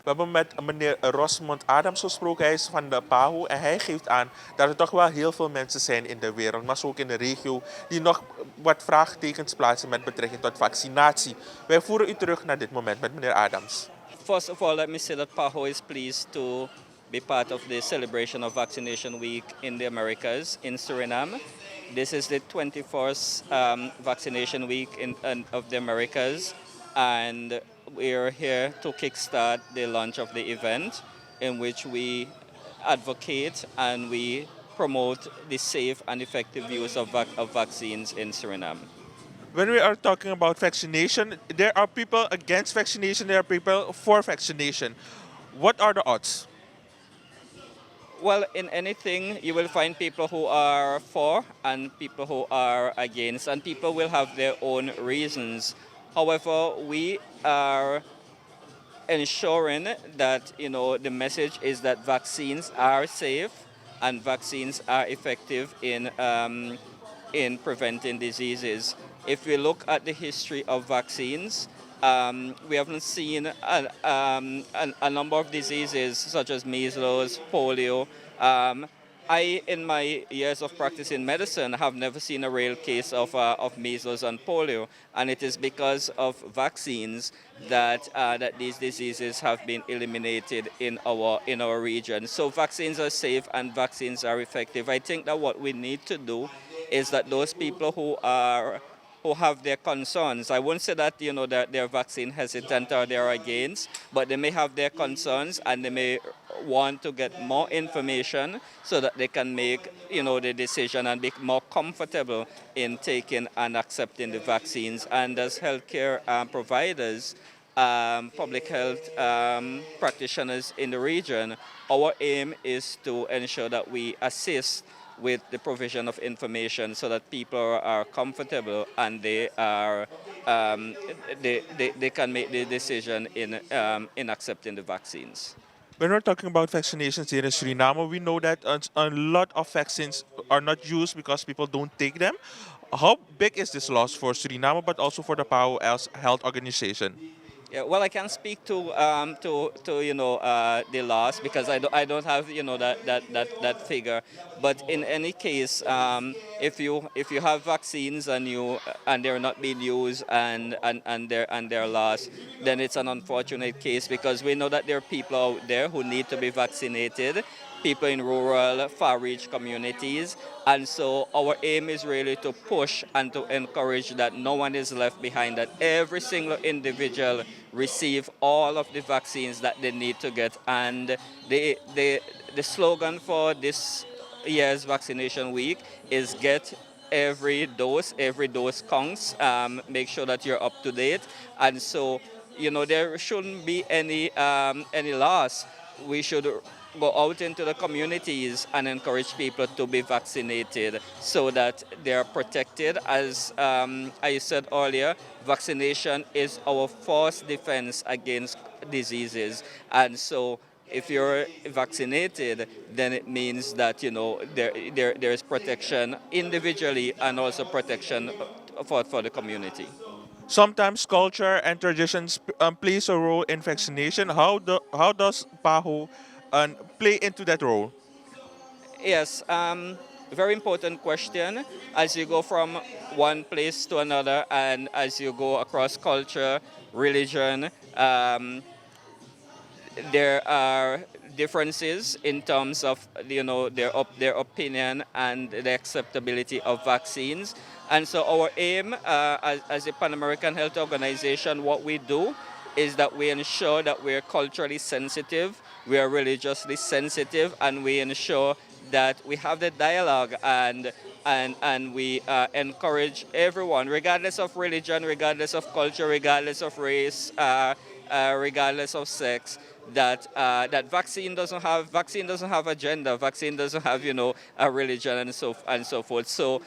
We hebben met meneer Rosmond Adams gesproken. Hij is van de PAHO en hij geeft aan dat er toch wel heel veel mensen zijn in de wereld, maar zo ook in de regio, die nog wat vraagtekens plaatsen met betrekking tot vaccinatie. Wij voeren u terug naar dit moment met meneer Adams. First of all, let me say that PAHO is pleased to be part of the celebration of Vaccination Week in the Americas in Suriname. This is the 21st vaccination week of the Americas, and we're here to kickstart the launch of the event in which we advocate and we promote the safe and effective use of vaccines in Suriname. When we are talking about vaccination, there are people against vaccination, there are people for vaccination. What are the odds? Well, in anything, you will find people who are for and people who are against, and people will have their own reasons. However, we are ensuring that the message is that vaccines are safe and vaccines are effective in preventing diseases. If we look at the history of vaccines, we haven't seen a number of diseases such as measles, polio. In my years of practice in medicine, have never seen a real case of measles and polio, and it is because of vaccines that these diseases have been eliminated in our region. So vaccines are safe and vaccines are effective. I think that what we need to do is that those people who have their concerns. I won't say that that they're vaccine hesitant or they're against, but they may have their concerns and they may want to get more information so that they can make the decision and be more comfortable in taking and accepting the vaccines. And as healthcare providers, public health practitioners in the region, our aim is to ensure that we assist with the provision of information so that people are comfortable and they can make the decision in accepting the vaccines. When we're talking about vaccinations here in Suriname, we know that a lot of vaccines are not used because people don't take them. How big is this loss for Suriname, but also for the PAO as health organization? Yeah, well, I can't speak to the loss because I don't have that figure. But in any case, if you have vaccines and they're not being used and they're lost, then it's an unfortunate case because we know that there are people out there who need to be vaccinated, people in rural, far-reach communities. And so our aim is really to push and to encourage that no one is left behind, that every single individual receive all of the vaccines that they need to get. And the slogan for this year's vaccination week is get every dose counts. Make sure that you're up to date. And so, there shouldn't be any loss. We should go out into the communities and encourage people to be vaccinated so that they are protected. As I said earlier, vaccination is our first defense against diseases. And so if you're vaccinated, then it means that there is protection individually and also protection for the community. Sometimes culture and traditions plays a role in vaccination. How does PAHO play into that role? Yes, very important question. As you go from one place to another and as you go across culture, religion, there are differences in terms of their opinion and the acceptability of vaccines. And so our aim as a Pan American Health Organization, what we do is that we ensure that we're culturally sensitive, we are religiously sensitive, and we ensure that we have the dialogue and we encourage everyone, regardless of religion, regardless of culture, regardless of race, regardless of sex, that vaccine doesn't have agenda. Vaccine doesn't have a religion and so forth. So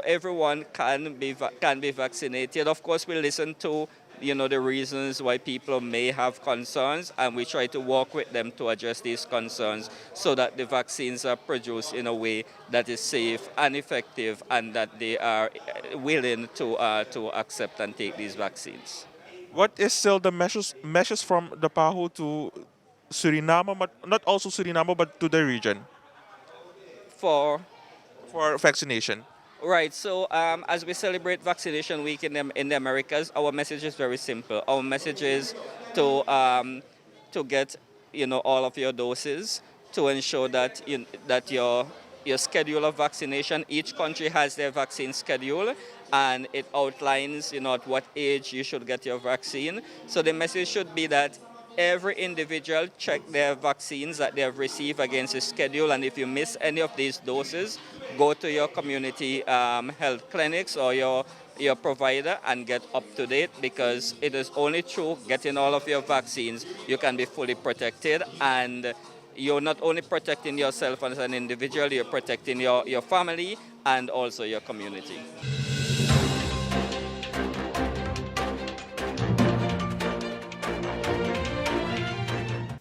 everyone can be vaccinated. Of course, we listen to the reasons why people may have concerns, and we try to work with them to address these concerns so that the vaccines are produced in a way that is safe and effective, and that they are willing to accept and take these vaccines. What is still the measures from the PAHO to Suriname, but not also Suriname, but to the region For for vaccination? Right. So as we celebrate Vaccination Week in the Americas, our message is very simple. Our message is to get all of your doses, to ensure that that your schedule of vaccination. Each country has their vaccine schedule, and it outlines at what age you should get your vaccine. So the message should be that every individual check their vaccines that they have received against the schedule, and if you miss any of these doses, go to your community health clinics or your provider and get up to date, because it is only through getting all of your vaccines you can be fully protected, and you're not only protecting yourself as an individual, you're protecting your family and also your community.